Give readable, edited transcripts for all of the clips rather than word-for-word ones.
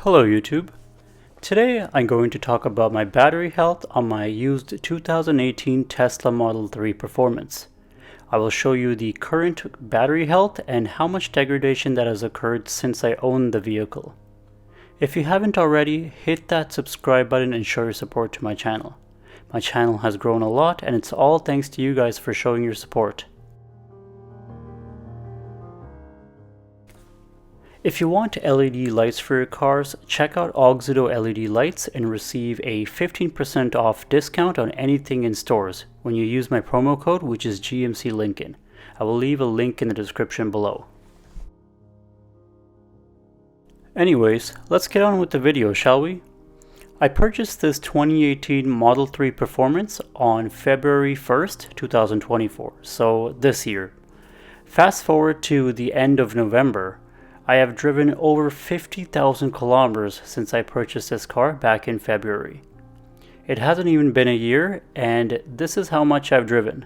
Hello YouTube. Today I'm going to talk about my battery health on my used 2018 Tesla Model 3 Performance. I will show you the current battery health and how much degradation that has occurred since I owned the vehicle. If you haven't already, hit that subscribe button and show your support to my channel. My channel has grown a lot and it's all thanks to you guys for showing your support. If you want LED lights for your cars, check out Oxido LED lights and receive a 15% off discount on anything in stores when you use my promo code, which is GMC Lincoln. I will leave a link in the description below. Anyways, let's get on with the video, shall we? I purchased this 2018 Model 3 Performance on February 1st, 2024, so this year. Fast forward to the end of November. I have driven over 50,000 kilometers since I purchased this car back in February. It hasn't even been a year, and this is how much I've driven.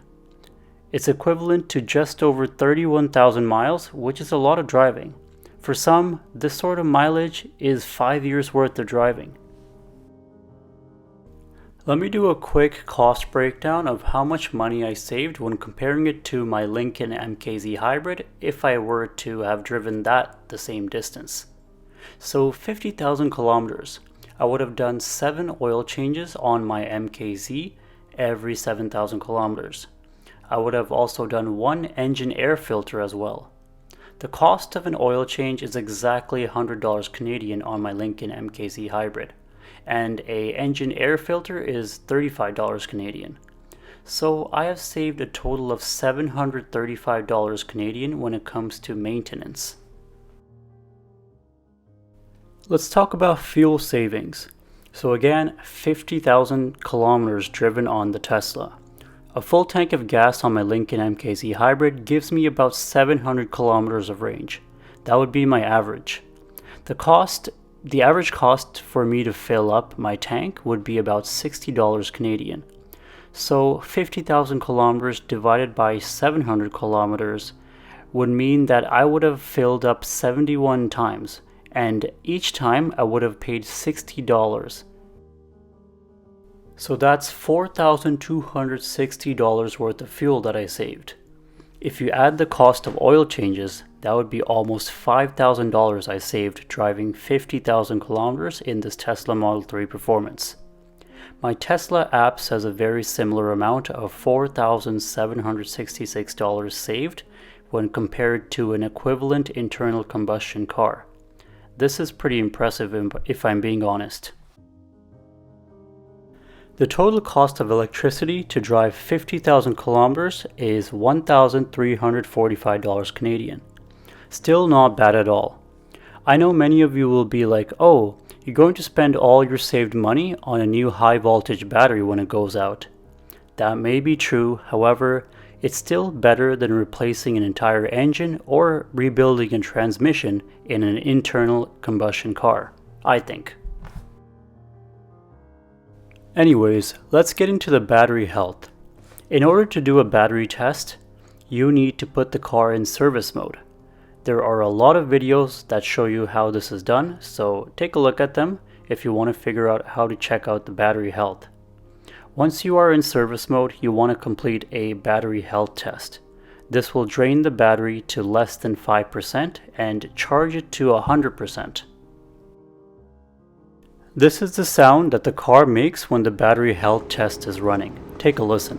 It's equivalent to just over 31,000 miles, which is a lot of driving. For some, this sort of mileage is 5 years worth of driving. Let me do a quick cost breakdown of how much money I saved when comparing it to my Lincoln MKZ Hybrid if I were to have driven that the same distance. So 50,000 kilometers, I would have done 7 oil changes on my MKZ every 7,000 kilometers. I would have also done 1 engine air filter as well. The cost of an oil change is exactly $100 Canadian on my Lincoln MKZ Hybrid. And a engine air filter is $35 Canadian. So I have saved a total of $735 Canadian when it comes to maintenance. Let's talk about fuel savings. So again, 50,000 kilometers driven on the Tesla. A full tank of gas on my Lincoln MKZ Hybrid gives me about 700 kilometers of range. That would be my average. The average cost for me to fill up my tank would be about $60 Canadian. So 50,000 kilometers divided by 700 kilometers would mean that I would have filled up 71 times, and each time I would have paid $60. So that's $4,260 worth of fuel that I saved. If you add the cost of oil changes, that would be almost $5,000 I saved driving 50,000 kilometers in this Tesla Model 3 Performance. My Tesla app says a very similar amount of $4,766 saved when compared to an equivalent internal combustion car. This is pretty impressive if I'm being honest. The total cost of electricity to drive 50,000 kilometers is $1,345 Canadian. Still not bad at all. I know many of you will be like, oh, you're going to spend all your saved money on a new high voltage battery when it goes out. That may be true, however, it's still better than replacing an entire engine or rebuilding a transmission in an internal combustion car, I think. Anyways, let's get into the battery health. In order to do a battery test, you need to put the car in service mode. There are a lot of videos that show you how this is done, so take a look at them if you want to figure out how to check out the battery health. Once you are in service mode, you want to complete a battery health test. This will drain the battery to less than 5% and charge it to 100%. This is the sound that the car makes when the battery health test is running. Take a listen.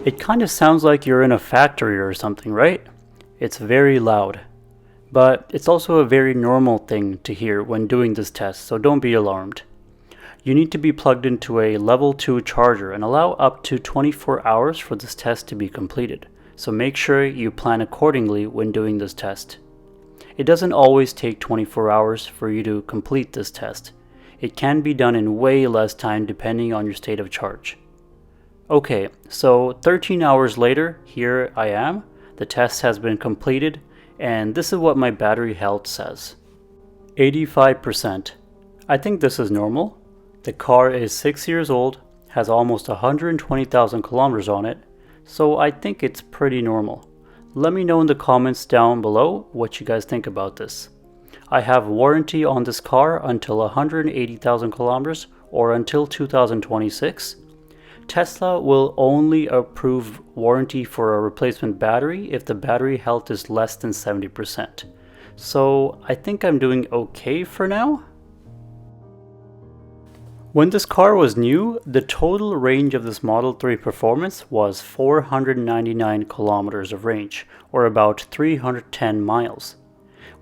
It kind of sounds like you're in a factory or something, right? It's very loud. But it's also a very normal thing to hear when doing this test, so don't be alarmed. You need to be plugged into a level 2 charger and allow up to 24 hours for this test to be completed, so make sure you plan accordingly when doing this test. It doesn't always take 24 hours for you to complete this test. It can be done in way less time depending on your state of charge. Okay, so 13 hours later, here I am. The test has been completed, and this is what my battery health says. 85%. I think this is normal. The car is 6 years old, has almost 120,000 kilometers on it, so I think it's pretty normal. Let me know in the comments down below what you guys think about this. I have warranty on this car until 180,000 kilometers or until 2026. Tesla will only approve warranty for a replacement battery if the battery health is less than 70%. So I think I'm doing okay for now. When this car was new, the total range of this Model 3 Performance was 499 kilometers of range, or about 310 miles.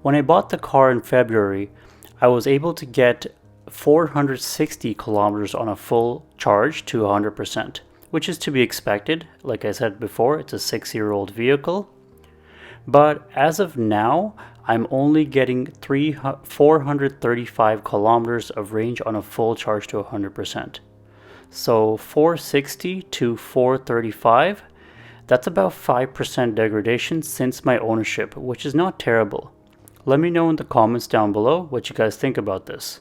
When I bought the car in February, I was able to get 460 kilometers on a full charge to 100%, which is to be expected. Like I said before, it's a 6-year-old vehicle. But as of now, I'm only getting 435 kilometers of range on a full charge to 100%. So 460 to 435, that's about 5% degradation since my ownership, which is not terrible. Let me know in the comments down below what you guys think about this.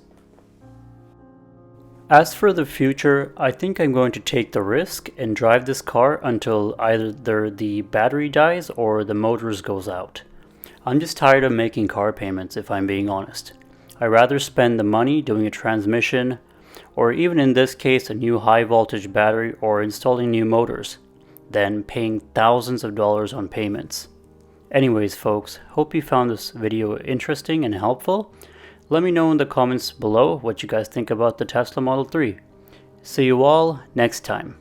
As for the future, I think I'm going to take the risk and drive this car until either the battery dies or the motors goes out. I'm just tired of making car payments, if I'm being honest. I'd rather spend the money doing a transmission, or even in this case a new high voltage battery or installing new motors, than paying thousands of dollars on payments. Anyways folks, hope you found this video interesting and helpful. Let me know in the comments below what you guys think about the Tesla Model 3. See you all next time.